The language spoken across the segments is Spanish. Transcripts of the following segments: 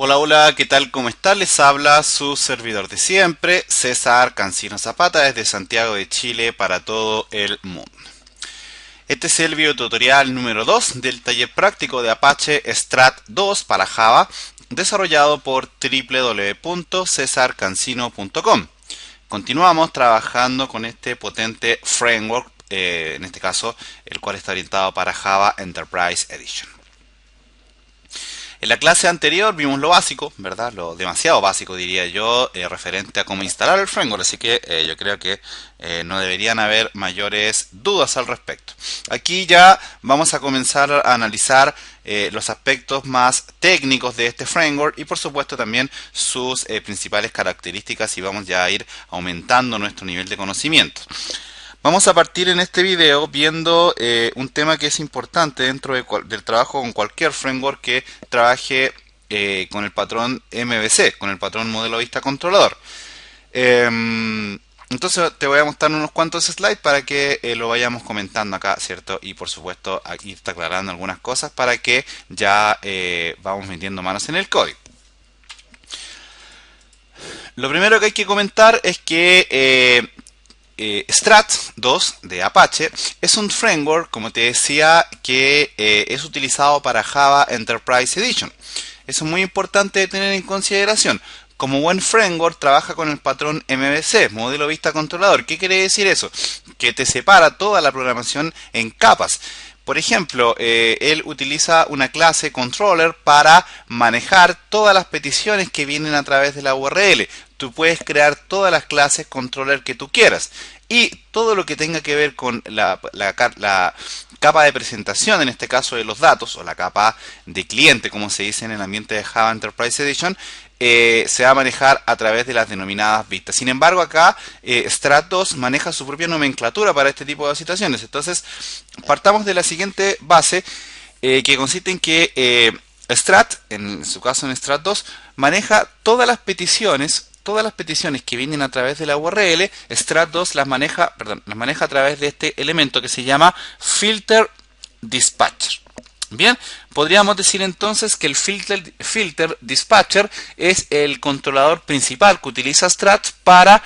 Hola, hola, ¿qué tal? ¿Cómo está? Les habla su servidor de siempre, César Cancino Zapata, desde Santiago de Chile para todo el mundo. Este es el videotutorial número 2 del taller práctico de Apache Strat 2 para Java, desarrollado por www.cesarcancino.com. Continuamos trabajando con este potente framework, en este caso, el cual está orientado para Java Enterprise Edition. En la clase anterior vimos lo básico, ¿verdad? Lo demasiado básico, diría yo, referente a cómo instalar el framework, así que yo creo que no deberían haber mayores dudas al respecto. Aquí ya vamos a comenzar a analizar los aspectos más técnicos de este framework y por supuesto también sus principales características y vamos ya a ir aumentando nuestro nivel de conocimiento. Vamos a partir en este video viendo un tema que es importante dentro del trabajo con cualquier framework que trabaje con el patrón MVC, con el patrón modelo vista controlador. Entonces te voy a mostrar unos cuantos slides para que lo vayamos comentando acá, ¿cierto? Y por supuesto aquí está aclarando algunas cosas para que ya vamos metiendo manos en el código. Lo primero que hay que comentar es que Strat 2 de Apache es un framework, como te decía, que es utilizado para Java Enterprise Edition. Eso es muy importante de tener en consideración. Como buen framework trabaja con el patrón MVC, modelo vista controlador. ¿Qué quiere decir eso? Que te separa toda la programación en capas. Por ejemplo, él utiliza una clase controller para manejar todas las peticiones que vienen a través de la URL. Tú puedes crear todas las clases controller que tú quieras. Y todo lo que tenga que ver con la capa de presentación, en este caso de los datos, o la capa de cliente, como se dice en el ambiente de Java Enterprise Edition, se va a manejar a través de las denominadas vistas. Sin embargo, acá Strat 2 maneja su propia nomenclatura para este tipo de situaciones. Entonces, partamos de la siguiente base, que consiste en que Strat, en su caso en Strat 2, maneja todas las peticiones que vienen a través de la URL. Strat 2 las maneja a través de este elemento que se llama filter dispatcher. Bien, podríamos decir entonces que el filter dispatcher es el controlador principal que utiliza Strat para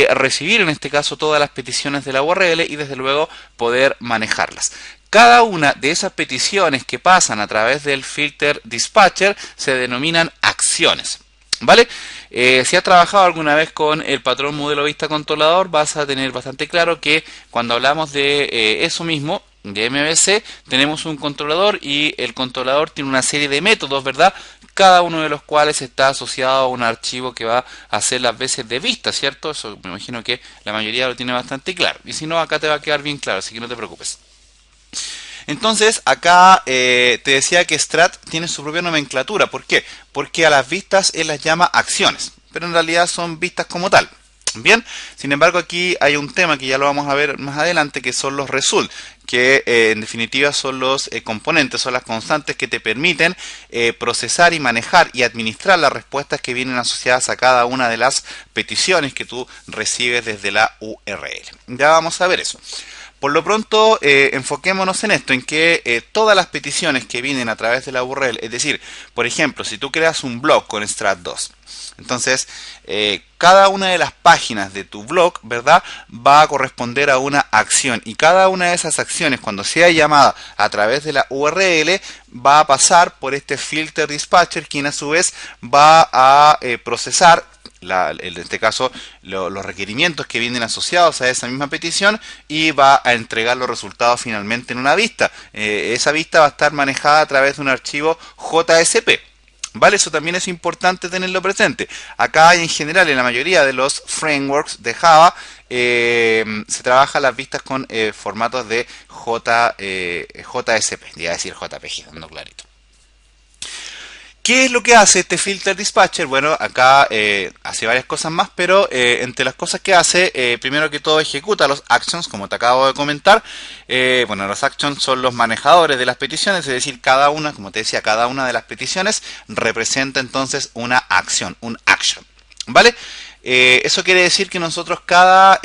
recibir en este caso todas las peticiones de la URL y desde luego poder manejarlas. Cada una de esas peticiones que pasan a través del filter dispatcher se denominan acciones. ¿Vale? Si has trabajado alguna vez con el patrón modelo vista controlador, vas a tener bastante claro que cuando hablamos de eso mismo, de MVC, tenemos un controlador y el controlador tiene una serie de métodos, ¿verdad? Cada uno de los cuales está asociado a un archivo que va a hacer las veces de vista, ¿cierto? Eso me imagino que la mayoría lo tiene bastante claro. Y si no, acá te va a quedar bien claro, así que no te preocupes. Entonces, acá te decía que Strat tiene su propia nomenclatura. ¿Por qué? Porque a las vistas él las llama acciones, pero en realidad son vistas como tal. Bien, sin embargo aquí hay un tema que ya lo vamos a ver más adelante, que son los result, que en definitiva son los componentes, son las constantes que te permiten procesar y manejar y administrar las respuestas que vienen asociadas a cada una de las peticiones que tú recibes desde la URL. Ya vamos a ver eso. Por lo pronto, enfoquémonos en esto, en que todas las peticiones que vienen a través de la URL, es decir, por ejemplo, si tú creas un blog con Strat 2, entonces cada una de las páginas de tu blog, ¿verdad?, va a corresponder a una acción y cada una de esas acciones, cuando sea llamada a través de la URL, va a pasar por este filter dispatcher, quien a su vez va a procesar en este caso los requerimientos que vienen asociados a esa misma petición y va a entregar los resultados finalmente en una vista. Esa vista va a estar manejada a través de un archivo JSP. ¿Vale? Eso también es importante tenerlo presente. Acá en general en la mayoría de los frameworks de Java se trabaja las vistas con formatos de JSP, iba a decir JPG, dando clarito. ¿Qué es lo que hace este filter dispatcher? Bueno, acá hace varias cosas más, pero entre las cosas que hace, primero que todo ejecuta los actions, como te acabo de comentar. Bueno, los actions son los manejadores de las peticiones, es decir, cada una, como te decía, cada una de las peticiones representa entonces una acción, un action. ¿Vale? Eso quiere decir que nosotros cada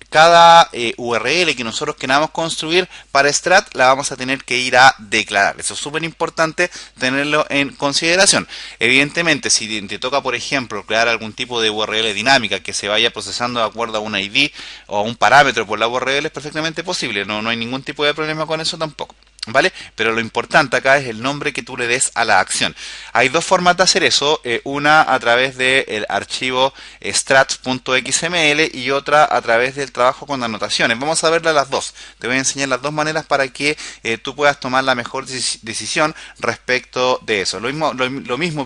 cada URL que nosotros queramos construir para Strat la vamos a tener que ir a declarar. Eso es súper importante tenerlo en consideración. Evidentemente, si te toca, por ejemplo, crear algún tipo de URL dinámica que se vaya procesando de acuerdo a un ID o a un parámetro por la URL, es perfectamente posible. No hay ningún tipo de problema con eso tampoco. ¿Vale? Pero lo importante acá es el nombre que tú le des a la acción. Hay dos formas de hacer eso, una a través del archivo strats.xml y otra a través del trabajo con anotaciones. Vamos a verlas las dos. Te voy a enseñar las dos maneras para que tú puedas tomar la mejor decisión respecto de eso. Lo mismo,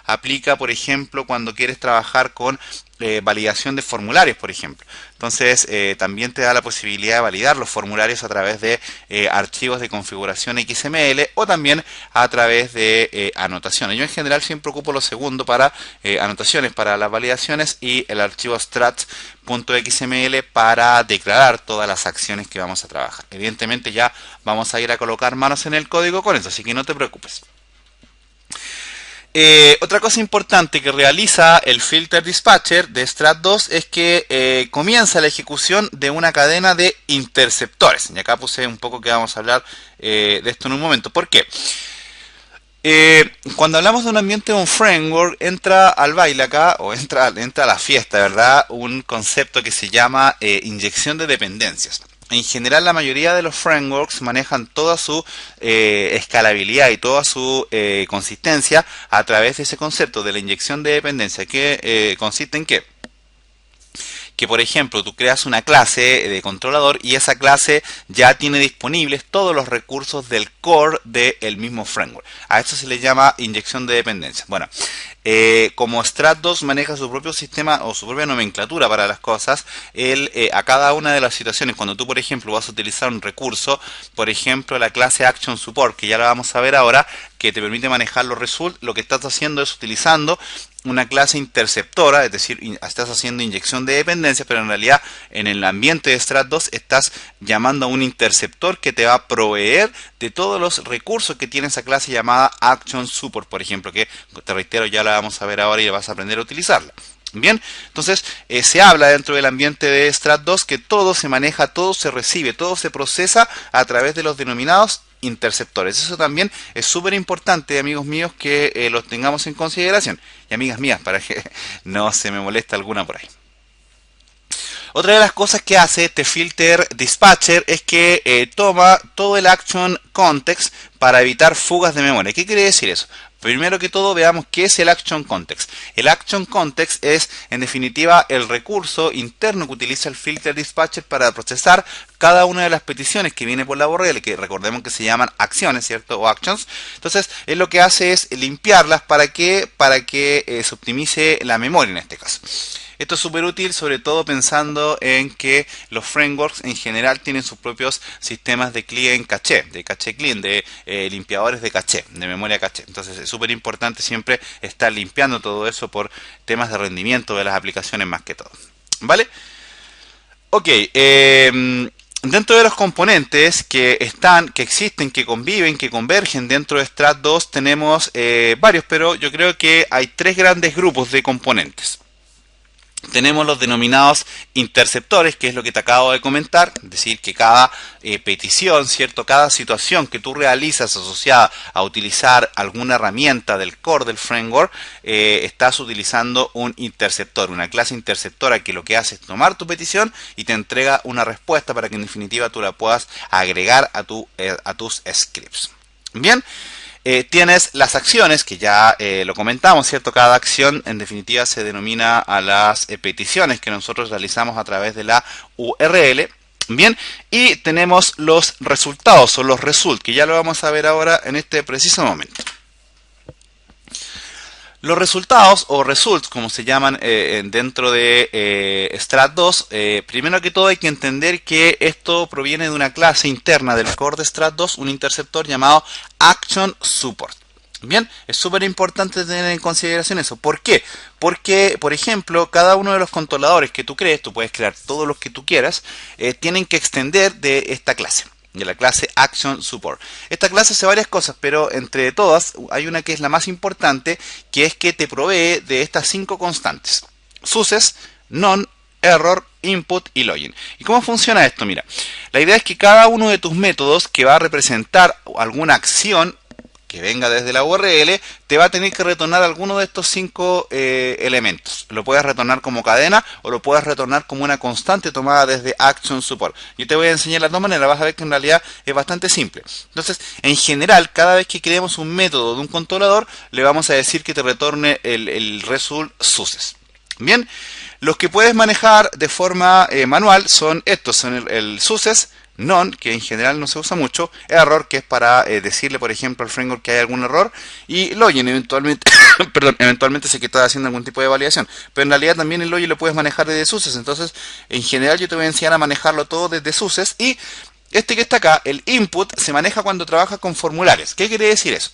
aplica, por ejemplo, cuando quieres trabajar con validación de formularios, por ejemplo. Entonces, también te da la posibilidad de validar los formularios a través de archivos de configuración XML o también a través de anotaciones. Yo en general siempre ocupo lo segundo para anotaciones, para las validaciones, y el archivo strats.xml para declarar todas las acciones que vamos a trabajar. Evidentemente ya vamos a ir a colocar manos en el código con eso, así que no te preocupes. Otra cosa importante que realiza el filter dispatcher de Strat2 es que comienza la ejecución de una cadena de interceptores. Y acá puse un poco que vamos a hablar de esto en un momento. ¿Por qué? Cuando hablamos de un ambiente de un framework, entra al baile acá, o entra a la fiesta, ¿verdad? Un concepto que se llama inyección de dependencias. En general, la mayoría de los frameworks manejan toda su escalabilidad y toda su consistencia a través de ese concepto de la inyección de dependencia, que consiste en qué? Que, por ejemplo, tú creas una clase de controlador y esa clase ya tiene disponibles todos los recursos del core del mismo framework. A esto se le llama inyección de dependencia. Bueno, como Strat2 maneja su propio sistema o su propia nomenclatura para las cosas, a cada una de las situaciones, cuando tú, por ejemplo, vas a utilizar un recurso, por ejemplo, la clase Action Support, que ya la vamos a ver ahora, que te permite manejar los results, lo que estás haciendo es utilizando una clase interceptora, es decir, estás haciendo inyección de dependencias, pero en realidad en el ambiente de Strat2 estás llamando a un interceptor que te va a proveer de todos los recursos que tiene esa clase llamada Action Support, por ejemplo, que te reitero, ya la vamos a ver ahora y vas a aprender a utilizarla. Bien, entonces se habla dentro del ambiente de Strat2 que todo se maneja, todo se recibe, todo se procesa a través de los denominados interceptores. Eso también es súper importante, amigos míos, que los tengamos en consideración. Y amigas mías, para que no se me moleste alguna por ahí. Otra de las cosas que hace este filter dispatcher es que toma todo el action context para evitar fugas de memoria. ¿Qué quiere decir eso? Primero que todo, veamos qué es el Action Context. El Action Context es, en definitiva, el recurso interno que utiliza el Filter Dispatcher para procesar cada una de las peticiones que viene por la URL, que recordemos que se llaman acciones, ¿cierto? O actions. Entonces, él lo que hace es limpiarlas para que se optimice la memoria en este caso. Esto es súper útil, sobre todo pensando en que los frameworks en general tienen sus propios sistemas de clean caché, de caché clean, de limpiadores de caché, de memoria caché. Entonces es súper importante siempre estar limpiando todo eso por temas de rendimiento de las aplicaciones más que todo. ¿Vale? Ok, dentro de los componentes que existen, que conviven, que convergen dentro de Strat2 tenemos varios, pero yo creo que hay tres grandes grupos de componentes. Tenemos los denominados interceptores, que es lo que te acabo de comentar, es decir, que cada petición, ¿cierto? Cada situación que tú realizas asociada a utilizar alguna herramienta del core del framework, estás utilizando un interceptor, una clase interceptora que lo que hace es tomar tu petición y te entrega una respuesta para que en definitiva tú la puedas agregar a tus scripts. Bien. Tienes las acciones, que ya lo comentamos, ¿cierto? Cada acción en definitiva se denomina a las peticiones que nosotros realizamos a través de la URL. Bien, y tenemos los resultados o los results, que ya lo vamos a ver ahora en este preciso momento. Los resultados o results, como se llaman dentro de Strat2, primero que todo hay que entender que esto proviene de una clase interna del core de Strat2, un interceptor llamado Action Support. Bien, es súper importante tener en consideración eso. ¿Por qué? Porque, por ejemplo, cada uno de los controladores que tú crees, tú puedes crear todos los que tú quieras, tienen que extender de esta clase, de la clase Action Support. Esta clase hace varias cosas, pero entre todas hay una que es la más importante, que es que te provee de estas 5 constantes: success, none, error, input y login. ¿Y cómo funciona esto? Mira, la idea es que cada uno de tus métodos que va a representar alguna acción que venga desde la URL, te va a tener que retornar alguno de estos 5 elementos. Lo puedes retornar como cadena o lo puedes retornar como una constante tomada desde Action Support. Yo te voy a enseñar las dos maneras, vas a ver que en realidad es bastante simple. Entonces, en general, cada vez que creemos un método de un controlador, le vamos a decir que te retorne el result success. Bien, los que puedes manejar de forma manual son estos, son el success, none, que en general no se usa mucho, error, que es para decirle, por ejemplo, al framework que hay algún error, y login, eventualmente, perdón, eventualmente sé que estás haciendo algún tipo de validación, pero en realidad también el login lo puedes manejar desde success. Entonces, en general yo te voy a enseñar a manejarlo todo desde success, y este que está acá, el input, se maneja cuando trabajas con formularios. ¿Qué quiere decir eso?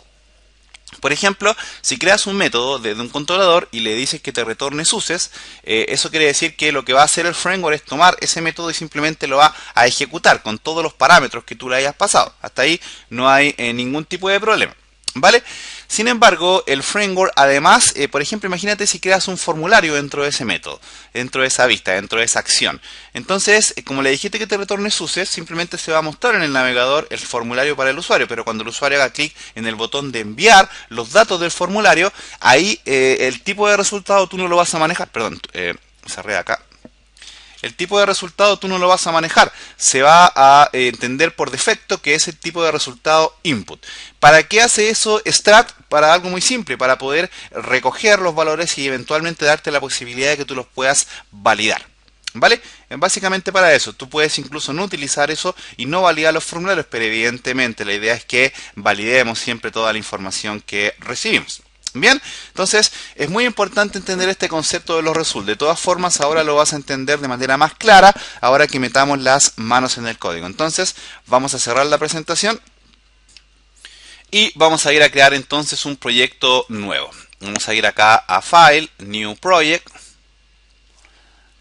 Por ejemplo, si creas un método desde un controlador y le dices que te retorne success, eso quiere decir que lo que va a hacer el framework es tomar ese método y simplemente lo va a ejecutar con todos los parámetros que tú le hayas pasado. Hasta ahí no hay ningún tipo de problema, ¿vale? Sin embargo, el framework además, por ejemplo, imagínate si creas un formulario dentro de ese método, dentro de esa vista, dentro de esa acción. Entonces, como le dijiste que te retorne success, simplemente se va a mostrar en el navegador el formulario para el usuario, pero cuando el usuario haga clic en el botón de enviar los datos del formulario, ahí el tipo de resultado tú no lo vas a manejar. Perdón, cerré acá. El tipo de resultado tú no lo vas a manejar, se va a entender por defecto que es el tipo de resultado input. ¿Para qué hace eso Strat? Para algo muy simple, para poder recoger los valores y eventualmente darte la posibilidad de que tú los puedas validar. ¿Vale? Básicamente para eso. Tú puedes incluso no utilizar eso y no validar los formularios, pero evidentemente la idea es que validemos siempre toda la información que recibimos. Bien, entonces es muy importante entender este concepto de los results. De todas formas, ahora lo vas a entender de manera más clara ahora que metamos las manos en el código. Entonces, vamos a cerrar la presentación y vamos a ir a crear entonces un proyecto nuevo. Vamos a ir acá a File, New Project.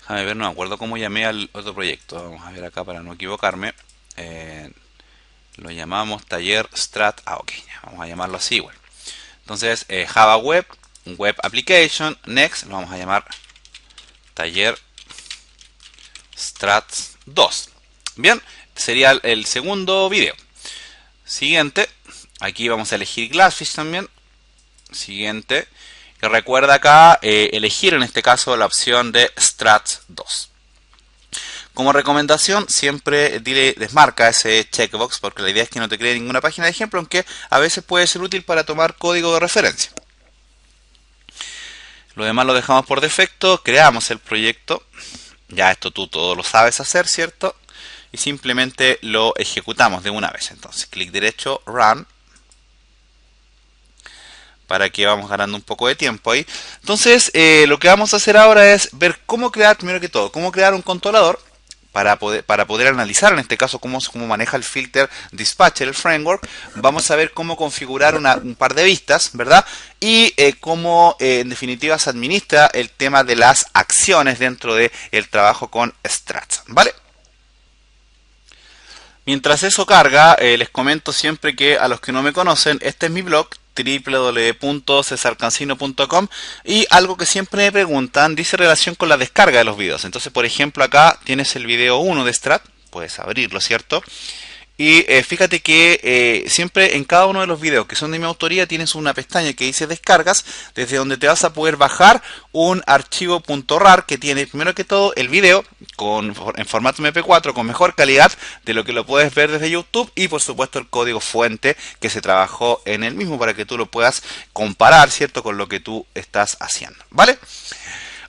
Déjame ver, no me acuerdo cómo llamé al otro proyecto. Vamos a ver acá para no equivocarme. Lo llamamos taller strat. Ok, vamos a llamarlo así igual. Entonces, Java Web, Web Application, Next, lo vamos a llamar taller Strat 2. Bien, sería el segundo video. Siguiente, aquí vamos a elegir Glassfish también. Siguiente, y recuerda acá elegir en este caso la opción de Strat 2. Como recomendación, siempre desmarca ese checkbox porque la idea es que no te cree ninguna página de ejemplo, aunque a veces puede ser útil para tomar código de referencia. Lo demás lo dejamos por defecto, creamos el proyecto. Ya esto tú todo lo sabes hacer, ¿cierto? Y simplemente lo ejecutamos de una vez. Entonces, clic derecho, Run. Para que vamos ganando un poco de tiempo ahí. Entonces, lo que vamos a hacer ahora es ver cómo crear, primero que todo, cómo crear un controlador. Para poder analizar en este caso cómo maneja el filter dispatcher, el framework, vamos a ver cómo configurar un par de vistas, ¿verdad? Y cómo en definitiva se administra el tema de las acciones dentro del trabajo con Strat, ¿vale? Mientras eso carga, les comento siempre que a los que no me conocen, este es mi blog, www.cesarcancino.com, y algo que siempre me preguntan dice relación con la descarga de los videos. Entonces, por ejemplo, acá tienes el video 1 de Strat, puedes abrirlo, ¿cierto? Y fíjate que siempre en cada uno de los videos que son de mi autoría tienes una pestaña que dice descargas, desde donde te vas a poder bajar un archivo .rar que tiene primero que todo el video en formato MP4 con mejor calidad de lo que lo puedes ver desde YouTube, y por supuesto el código fuente que se trabajó en el mismo para que tú lo puedas comparar, ¿cierto?, con lo que tú estás haciendo, ¿vale?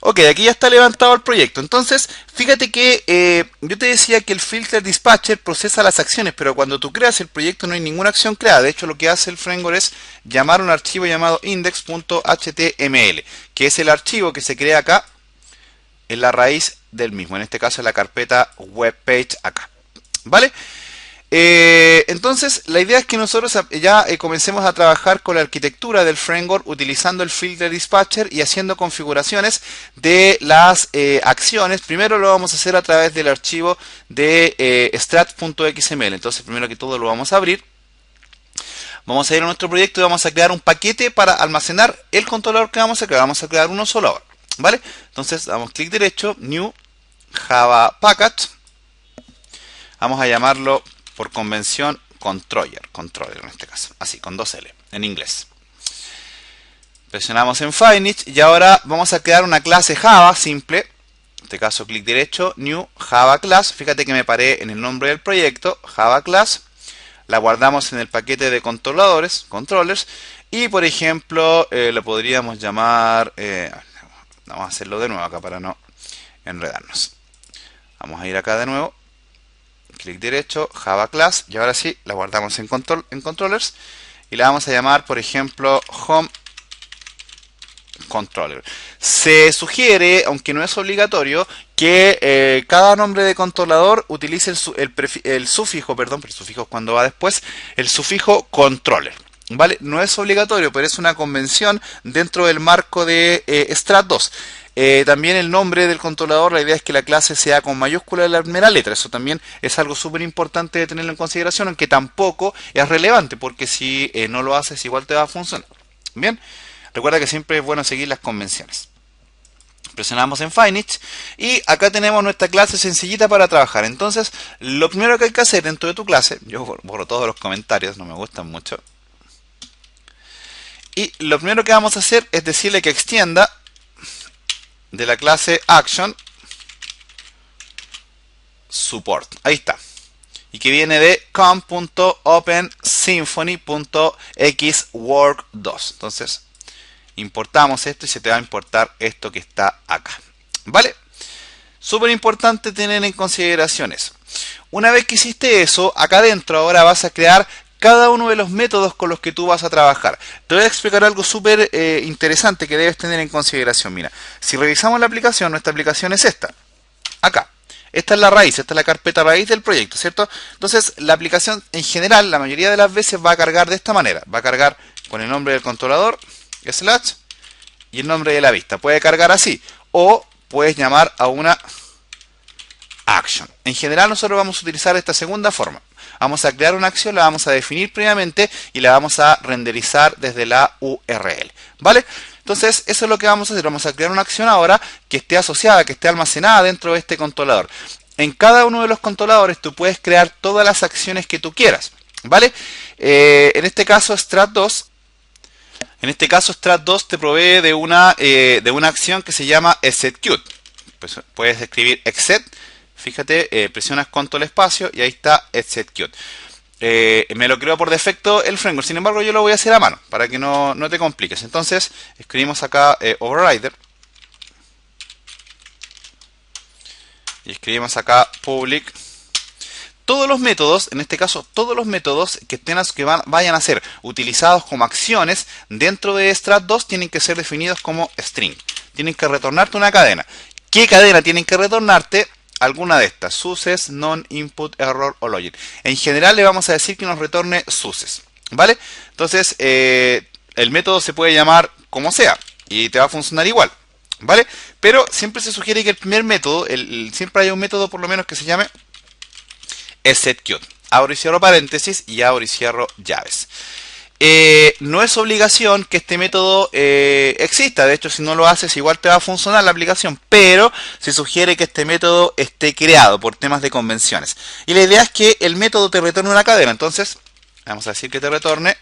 Ok, aquí ya está levantado el proyecto. Entonces, fíjate que yo te decía que el filter dispatcher procesa las acciones, pero cuando tú creas el proyecto no hay ninguna acción creada. De hecho, lo que hace el framework es llamar un archivo llamado index.html, que es el archivo que se crea acá en la raíz del mismo. En este caso, en la carpeta webpage acá. ¿Vale? Entonces, la idea es que nosotros ya comencemos a trabajar con la arquitectura del framework utilizando el filter dispatcher y haciendo configuraciones de las acciones. Primero lo vamos a hacer a través del archivo de strat.xml. Entonces, primero que todo lo vamos a abrir. Vamos a ir a nuestro proyecto y vamos a crear un paquete para almacenar el controlador que vamos a crear. Vamos a crear uno solo ahora, ¿vale? Entonces, damos clic derecho, New, Java Package. Vamos a llamarlo por convención controller en este caso, así, con 2L, en inglés. Presionamos en Finish y ahora vamos a crear una clase Java simple. En este caso, clic derecho, New Java Class. Fíjate que me paré en el nombre del proyecto, Java Class. La guardamos en el paquete de controladores, controllers. Y por ejemplo, lo podríamos llamar... vamos a hacerlo de nuevo acá para no enredarnos. Vamos a ir acá de nuevo. Clic derecho, Java Class. Y ahora sí, la guardamos en controllers. Y la vamos a llamar, por ejemplo, Home Controller. Se sugiere, aunque no es obligatorio, que cada nombre de controlador utilice el sufijo, perdón, pero el sufijo es cuando va después, el sufijo controller. ¿Vale? No es obligatorio, pero es una convención dentro del marco de Strat2. También el nombre del controlador, la idea es que la clase sea con mayúscula de la primera letra. Eso también es algo súper importante de tenerlo en consideración, aunque tampoco es relevante, porque si no lo haces igual te va a funcionar. Bien, recuerda que siempre es bueno seguir las convenciones. Presionamos en Finish y acá tenemos nuestra clase sencillita para trabajar. Entonces, lo primero que hay que hacer dentro de tu clase, yo borro todos los comentarios, no me gustan mucho. Y lo primero que vamos a hacer es decirle que extienda de la clase Action Support. Ahí está. Y que viene de com.OpenSymfony.xwork2. Entonces, importamos esto y se te va a importar esto que está acá. ¿Vale? Súper importante tener en consideración eso. Una vez que hiciste eso, acá adentro ahora vas a crear cada uno de los métodos con los que tú vas a trabajar. Te voy a explicar algo súper interesante que debes tener en consideración. Mira, si revisamos la aplicación, nuestra aplicación es esta. Acá. Esta es la raíz, esta es la carpeta raíz del proyecto, ¿cierto? Entonces, la aplicación en general, la mayoría de las veces va a cargar de esta manera. Va a cargar con el nombre del controlador, slash, y el nombre de la vista. Puede cargar así. O puedes llamar a una action. En general, nosotros vamos a utilizar esta segunda forma. Vamos a crear una acción, la vamos a definir previamente y la vamos a renderizar desde la URL. ¿Vale? Entonces, eso es lo que vamos a hacer. Vamos a crear una acción ahora que esté asociada, que esté almacenada dentro de este controlador. En cada uno de los controladores tú puedes crear todas las acciones que tú quieras. ¿Vale? En este caso, Strat2. En este caso, Strat2 te provee de una acción que se llama execute. Pues, puedes escribir exec. Fíjate, presionas control espacio y ahí está execute. Me lo creó por defecto el framework, sin embargo yo lo voy a hacer a mano para que no te compliques. Entonces escribimos acá overrider y escribimos acá public. Todos los métodos, en este caso todos los métodos que vayan a ser utilizados como acciones dentro de Strat2 tienen que ser definidos como string. Tienen que retornarte una cadena. ¿Qué cadena tienen que retornarte? Alguna de estas, success, non-input, error o login. En general le vamos a decir que nos retorne success, ¿vale? Entonces, el método se puede llamar como sea y te va a funcionar igual, ¿vale? Pero siempre se sugiere que el primer método, siempre hay un método por lo menos que se llame execute. Abro y cierro paréntesis y abro y cierro llaves. No es obligación que este método exista. De hecho, si no lo haces, igual te va a funcionar la aplicación. Pero se sugiere que este método esté creado por temas de convenciones. Y la idea es que el método te retorne una cadena. Entonces, vamos a decir que te retorne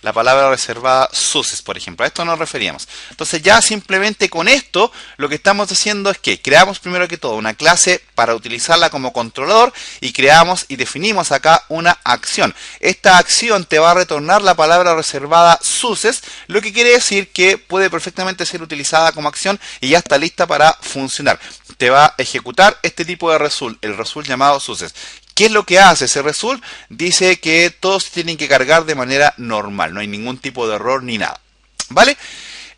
la palabra reservada success, por ejemplo. A esto nos referíamos. Entonces ya simplemente con esto lo que estamos haciendo es que creamos primero que todo una clase para utilizarla como controlador y creamos y definimos acá una acción. Esta acción te va a retornar la palabra reservada success, lo que quiere decir que puede perfectamente ser utilizada como acción y ya está lista para funcionar. Te va a ejecutar este tipo de result, el result llamado success. ¿Qué es lo que hace ese result? Dice que todos tienen que cargar de manera normal, no hay ningún tipo de error ni nada, ¿vale?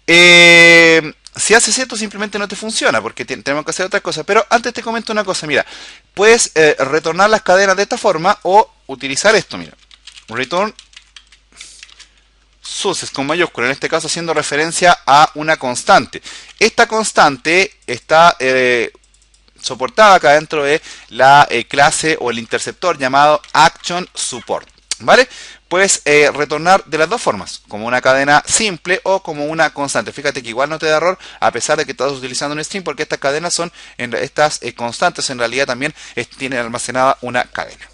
Si haces esto simplemente no te funciona porque tenemos que hacer otra cosa. Pero antes te comento una cosa, mira, puedes retornar las cadenas de esta forma o utilizar esto, mira, return success con mayúscula, en este caso haciendo referencia a una constante. Esta constante está soportada acá dentro de la clase o el interceptor llamado Action Support, ¿vale? puedes retornar de las dos formas, como una cadena simple o como una constante. Fíjate que igual no te da error a pesar de que estás utilizando un string, porque estas cadenas son, estas constantes en realidad también tienen almacenada una cadena.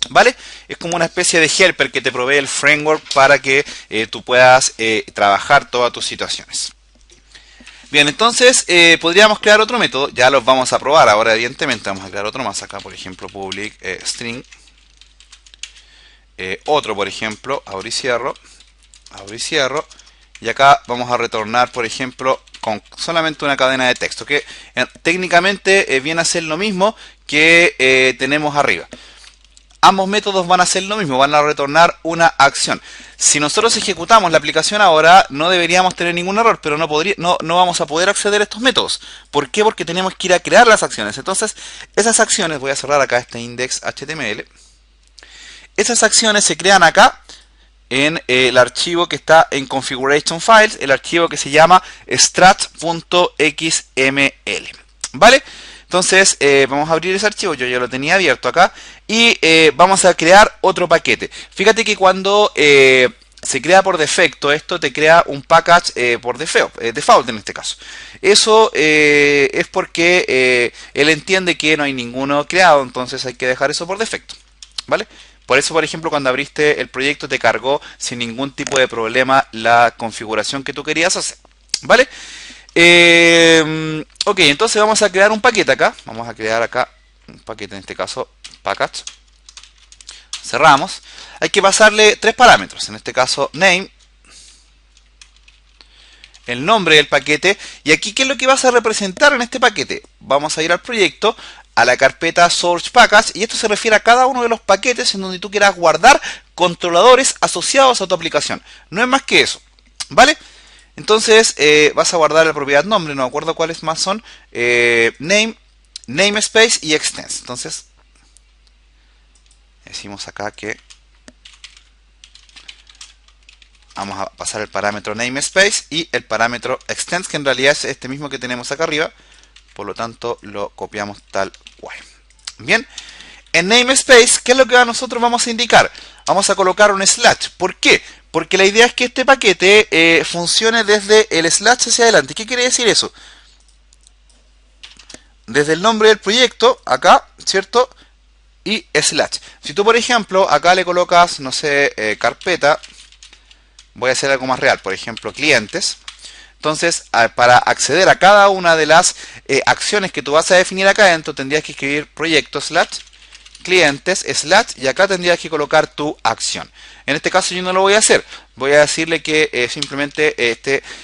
¿Vale? Es como una especie de helper que te provee el framework para que tú puedas trabajar todas tus situaciones. Bien, entonces podríamos crear otro método, ya los vamos a probar ahora evidentemente, vamos a crear otro más acá, por ejemplo public string, otro por ejemplo, abro y cierro, y acá vamos a retornar por ejemplo con solamente una cadena de texto, que técnicamente viene a ser lo mismo que tenemos arriba. Ambos métodos van a hacer lo mismo, van a retornar una acción. Si nosotros ejecutamos la aplicación ahora, no deberíamos tener ningún error, pero no vamos a poder acceder a estos métodos. ¿Por qué? Porque tenemos que ir a crear las acciones. Entonces, esas acciones, voy a cerrar acá este index.html. Esas acciones se crean acá en el archivo que está en configuration files, el archivo que se llama strat.xml. ¿Vale? Entonces vamos a abrir ese archivo, yo ya lo tenía abierto acá, y vamos a crear otro paquete. Fíjate que cuando se crea por defecto, esto te crea un package por default en este caso. Eso es porque él entiende que no hay ninguno creado, entonces hay que dejar eso por defecto, ¿vale? Por eso, por ejemplo, cuando abriste el proyecto te cargó sin ningún tipo de problema la configuración que tú querías hacer, ¿vale? Ok, entonces vamos a crear un paquete acá. Vamos a crear acá un paquete, en este caso package. Cerramos. Hay que pasarle tres parámetros. En este caso name, el nombre del paquete. Y aquí, ¿qué es lo que vas a representar en este paquete? Vamos a ir al proyecto, a la carpeta source package. Y esto se refiere a cada uno de los paquetes en donde tú quieras guardar controladores asociados a tu aplicación. No es más que eso, ¿vale? Entonces vas a guardar la propiedad nombre, no me acuerdo cuáles más son, name, namespace y extends. Entonces decimos acá que vamos a pasar el parámetro namespace y el parámetro extends, que en realidad es este mismo que tenemos acá arriba, por lo tanto lo copiamos tal cual. Bien, en namespace, ¿qué es lo que nosotros vamos a indicar? Vamos a colocar un slash. ¿Por qué? Porque la idea es que este paquete funcione desde el slash hacia adelante. ¿Qué quiere decir eso? Desde el nombre del proyecto, acá, ¿cierto? Y slash. Si tú, por ejemplo, acá le colocas, no sé, carpeta, voy a hacer algo más real, por ejemplo, clientes. Entonces, para acceder a cada una de las acciones que tú vas a definir acá adentro, tendrías que escribir proyecto slash clientes slash y acá tendrías que colocar tu acción. En este caso yo no lo voy a hacer. Voy a decirle que simplemente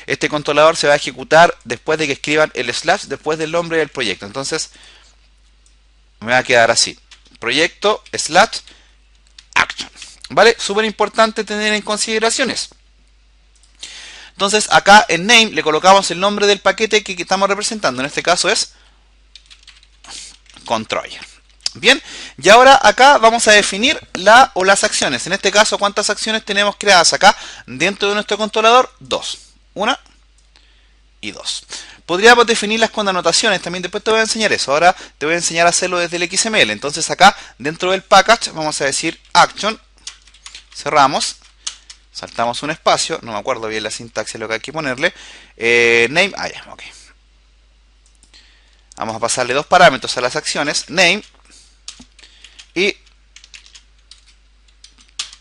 este controlador se va a ejecutar después de que escriban el slash después del nombre del proyecto. Entonces me va a quedar así. Proyecto slash action. ¿Vale? Súper importante tener en consideraciones. Entonces acá en name le colocamos el nombre del paquete que estamos representando. En este caso es controller. Bien, y ahora acá vamos a definir las acciones. En este caso, ¿cuántas acciones tenemos creadas acá dentro de nuestro controlador? 2. 1 y 2. Podríamos definirlas con anotaciones, también después te voy a enseñar eso. Ahora te voy a enseñar a hacerlo desde el XML. Entonces acá, dentro del package, vamos a decir action. Cerramos. Saltamos un espacio. No me acuerdo bien la sintaxis, lo que hay que ponerle. Name, ya, ok. Vamos a pasarle dos parámetros a las acciones. Name y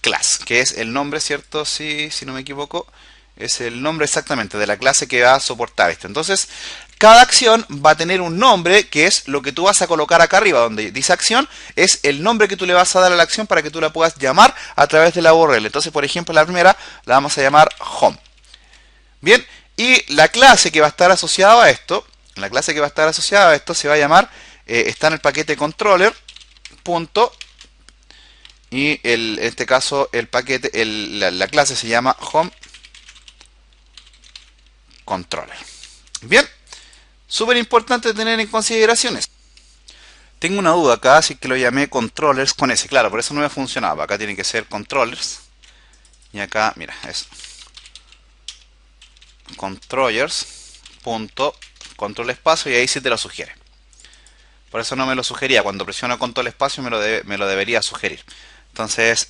class, que es el nombre, ¿cierto? Si no me equivoco, es el nombre exactamente de la clase que va a soportar esto. Entonces, cada acción va a tener un nombre, que es lo que tú vas a colocar acá arriba, donde dice acción, es el nombre que tú le vas a dar a la acción para que tú la puedas llamar a través de la URL. Entonces, por ejemplo, la primera la vamos a llamar home. Bien, y la clase que va a estar asociada a esto, se va a llamar, está en el paquete controller, punto, y en este caso el paquete, la clase se llama home controller. Bien, súper importante tener en consideraciones. Tengo una duda acá, así que lo llamé controllers con S. Claro, por eso no me funcionaba. Acá tiene que ser controllers. Y acá, mira, es controllers punto control espacio, y ahí sí te lo sugiere. Por eso no me lo sugería. Cuando presiono control espacio me lo debería sugerir. Entonces,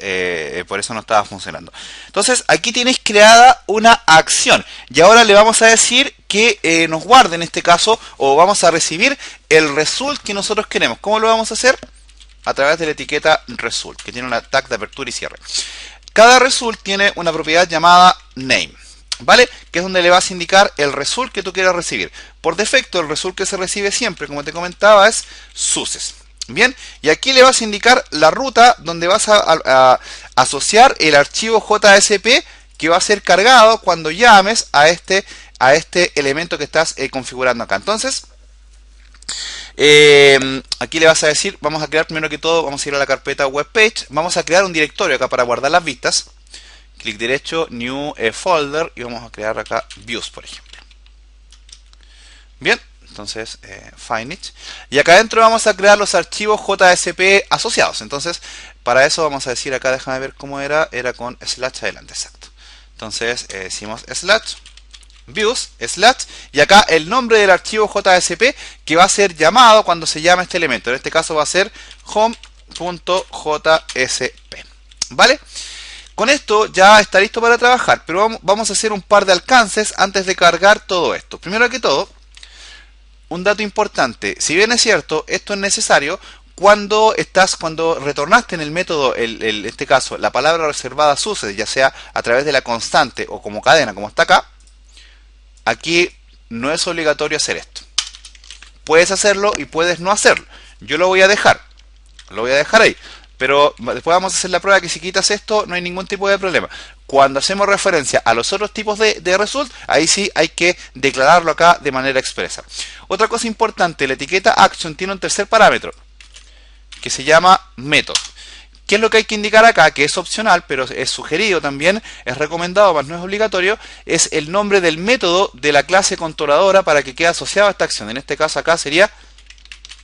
por eso no estaba funcionando. Entonces, aquí tienes creada una acción. Y ahora le vamos a decir que nos guarde en este caso, o vamos a recibir el result que nosotros queremos. ¿Cómo lo vamos a hacer? A través de la etiqueta result, que tiene una tag de apertura y cierre. Cada result tiene una propiedad llamada name, ¿vale? Que es donde le vas a indicar el result que tú quieras recibir. Por defecto, el result que se recibe siempre, como te comentaba, es success. Bien, y aquí le vas a indicar la ruta donde vas a asociar el archivo JSP que va a ser cargado cuando llames a este elemento que estás configurando acá. Entonces, aquí le vas a decir, vamos a crear primero que todo, vamos a ir a la carpeta webpage, vamos a crear un directorio acá para guardar las vistas. Clic derecho, new folder, y vamos a crear acá views, por ejemplo. Bien, entonces find it. Y acá adentro vamos a crear los archivos JSP asociados. Entonces, para eso vamos a decir acá, déjame ver cómo era con slash adelante, exacto. Entonces, decimos slash views, slash, y acá el nombre del archivo JSP que va a ser llamado cuando se llama este elemento. En este caso va a ser home.jsp. ¿Vale? Con esto ya está listo para trabajar, pero vamos a hacer un par de alcances antes de cargar todo esto. Primero que todo, un dato importante, si bien es cierto, esto es necesario cuando retornaste en el método, en este caso, la palabra reservada sucede, ya sea a través de la constante o como cadena, como está acá. Aquí no es obligatorio hacer esto. Puedes hacerlo y puedes no hacerlo. Yo lo voy a dejar ahí. Pero después vamos a hacer la prueba que si quitas esto no hay ningún tipo de problema. Cuando hacemos referencia a los otros tipos de result, ahí sí hay que declararlo acá de manera expresa. Otra cosa importante, la etiqueta action tiene un tercer parámetro que se llama método. ¿Qué es lo que hay que indicar acá? Que es opcional, pero es sugerido también, es recomendado, mas no es obligatorio. Es el nombre del método de la clase controladora para que quede asociado a esta acción. En este caso acá sería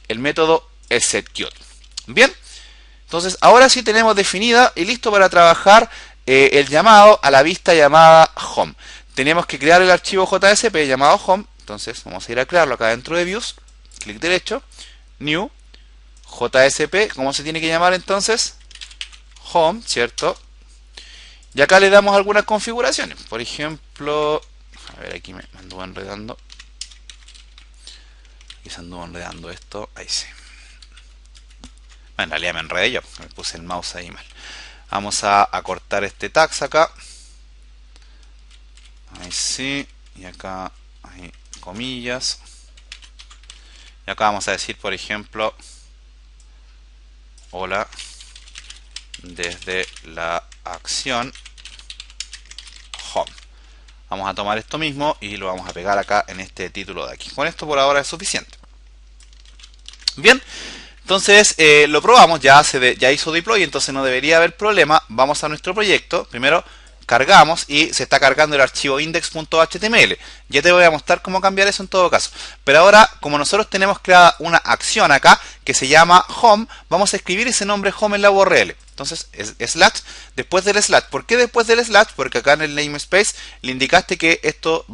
el método execute. Bien. Entonces, ahora sí tenemos definida y listo para trabajar el llamado a la vista llamada home. Tenemos que crear el archivo JSP llamado home. Entonces, vamos a ir a crearlo acá dentro de views. Clic derecho, new, JSP. ¿Cómo se tiene que llamar entonces? Home, ¿cierto? Y acá le damos algunas configuraciones. Por ejemplo, a ver, aquí me anduvo enredando. Aquí se anduvo enredando esto. Ahí sí. En realidad me enredé yo, me puse el mouse ahí mal. Vamos a cortar este tags acá. Ahí sí. Y acá hay comillas. Y acá vamos a decir, por ejemplo, hola, desde la acción home. Vamos a tomar esto mismo y lo vamos a pegar acá en este título de aquí. Con esto por ahora es suficiente. Bien. Entonces lo probamos, ya hizo deploy, entonces no debería haber problema. Vamos a nuestro proyecto, primero cargamos y se está cargando el archivo index.html. Ya te voy a mostrar cómo cambiar eso en todo caso. Pero ahora, como nosotros tenemos creada una acción acá que se llama home, vamos a escribir ese nombre home en la URL. Entonces, slash, después del slash. ¿Por qué después del slash? Porque acá en el namespace le indicaste que esto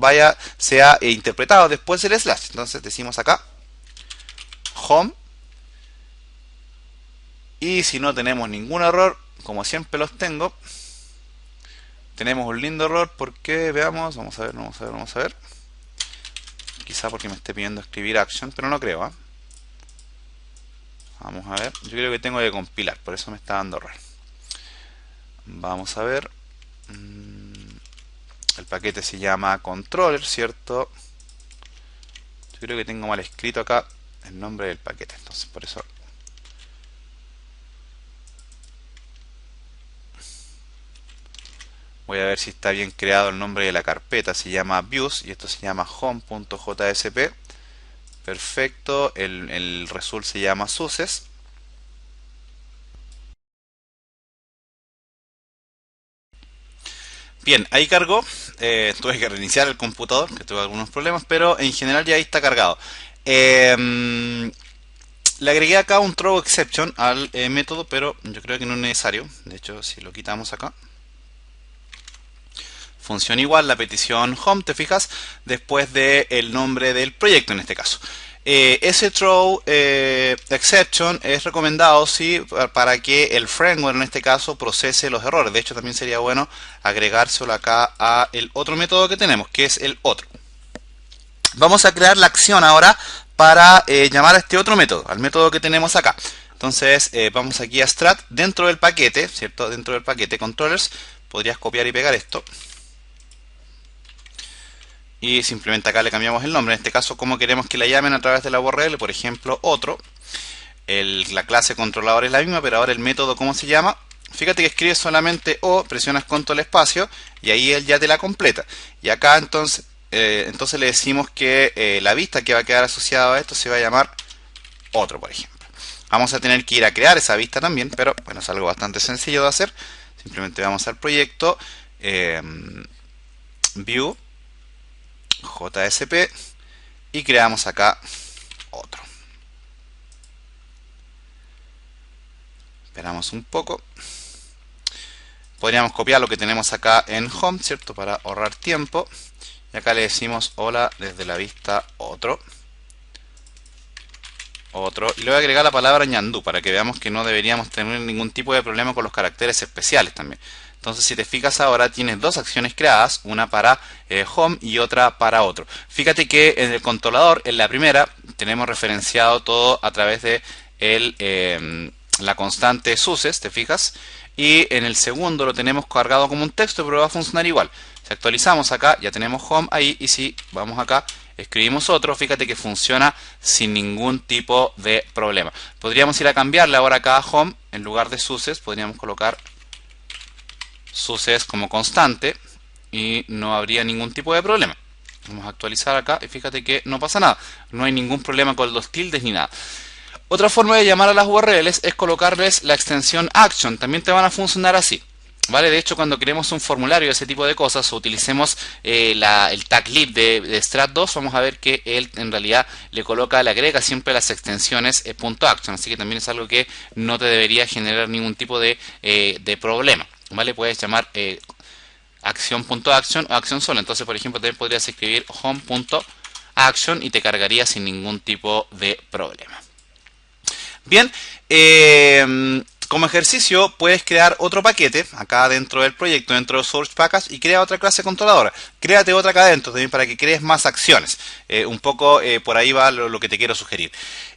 sea interpretado después del slash. Entonces decimos acá home. Y si no tenemos ningún error, como siempre los tengo, tenemos un lindo error porque, veamos, vamos a ver. Quizá porque me esté pidiendo escribir action, pero no creo, ¿eh? Vamos a ver, yo creo que tengo que compilar, por eso me está dando error. Vamos a ver. El paquete se llama controller, ¿cierto? Yo creo que tengo mal escrito acá el nombre del paquete, entonces por eso... Voy a ver si está bien creado el nombre de la carpeta. Se llama views y esto se llama home.jsp. Perfecto. El result se llama success. Bien, ahí cargó. Tuve que reiniciar el computador, que tuve algunos problemas, pero en general ya ahí está cargado. Le agregué acá un throw exception al método, pero yo creo que no es necesario. De hecho, si lo quitamos acá, funciona igual la petición home, te fijas, después del nombre del proyecto en este caso. Ese throw exception es recomendado sí para que el framework en este caso procese los errores. De hecho también sería bueno agregárselo acá a el otro método que tenemos, que es el otro. Vamos a crear la acción ahora para llamar a este otro método, al método que tenemos acá. Entonces vamos aquí a strat, dentro del paquete, ¿cierto? Dentro del paquete controllers, podrías copiar y pegar esto. Y simplemente acá le cambiamos el nombre. En este caso, como queremos que la llamen a través de la URL, por ejemplo, otro. La clase controlador es la misma, pero ahora el método, ¿cómo se llama? Fíjate que escribes solamente O, presionas control espacio y ahí él ya te la completa. Y acá entonces le decimos que la vista que va a quedar asociada a esto se va a llamar otro, por ejemplo. Vamos a tener que ir a crear esa vista también, pero bueno, es algo bastante sencillo de hacer. Simplemente vamos al proyecto, View, JSP y creamos acá otro. Esperamos un poco. Podríamos copiar lo que tenemos acá en Home, ¿cierto? Para ahorrar tiempo. Y acá le decimos hola desde la vista otro. Y le voy a agregar la palabra ñandú para que veamos que no deberíamos tener ningún tipo de problema con los caracteres especiales también. Entonces, si te fijas ahora, tienes dos acciones creadas, una para home y otra para otro. Fíjate que en el controlador, en la primera, tenemos referenciado todo a través de la constante suces, ¿te fijas? Y en el segundo lo tenemos cargado como un texto, pero va a funcionar igual. Si actualizamos acá, ya tenemos home ahí, y si vamos acá, escribimos otro, fíjate que funciona sin ningún tipo de problema. Podríamos ir a cambiarle ahora acá a home, en lugar de suces, podríamos colocar suces como constante y no habría ningún tipo de problema. Vamos a actualizar acá y fíjate que no pasa nada. No hay ningún problema con los tildes ni nada. Otra forma de llamar a las URLs es colocarles la extensión action. También te van a funcionar así. ¿Vale? De hecho, cuando creemos un formulario de ese tipo de cosas o utilicemos el tag lib de strat2, vamos a ver que él en realidad le agrega siempre las extensiones .action. Así que también es algo que no te debería generar ningún tipo de problema. ¿Vale? Puedes llamar acción.action o acción solo. Entonces, por ejemplo, también podrías escribir home.action y te cargaría sin ningún tipo de problema. Bien, como ejercicio puedes crear otro paquete acá dentro del proyecto, dentro de Source Package, y crea otra clase controladora. Créate otra acá adentro también para que crees más acciones. Un poco por ahí va lo que te quiero sugerir.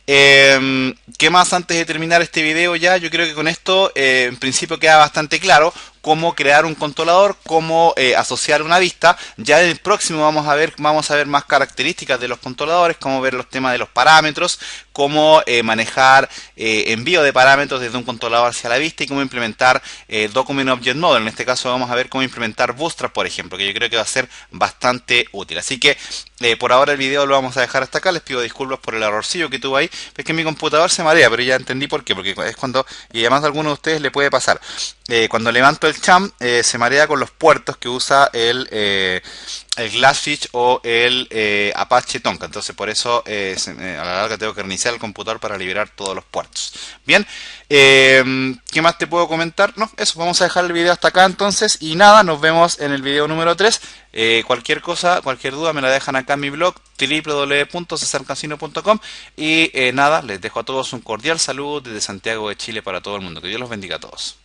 ¿Qué más antes de terminar este video ya? Yo creo que con esto en principio queda bastante claro cómo crear un controlador, cómo asociar una vista. Ya en el próximo vamos a ver más características de los controladores, cómo ver los temas de los parámetros, cómo manejar envío de parámetros desde un controlador hacia la vista y cómo implementar Document Object Model. En este caso vamos a ver cómo implementar Bootstrap, por ejemplo, que yo creo que va a ser bastante útil. Así que por ahora el video lo vamos a dejar hasta acá. Les pido disculpas por el errorcillo que tuve ahí. Es que mi computador se marea, pero ya entendí por qué. Porque es cuando, y además a algunos de ustedes le puede pasar, cuando levanto el CHAM se marea con los puertos que usa el Glassfish o el Apache Tonka. Entonces por eso a la larga tengo que reiniciar el computador para liberar todos los puertos. Bien, ¿qué más te puedo comentar? No, eso, vamos a dejar el video hasta acá entonces. Y nada, nos vemos en el video número 3. Cualquier cosa, cualquier duda me la dejan acá en mi blog www.cesarcancino.com. Y nada, les dejo a todos un cordial saludo desde Santiago de Chile para todo el mundo. Que Dios los bendiga a todos.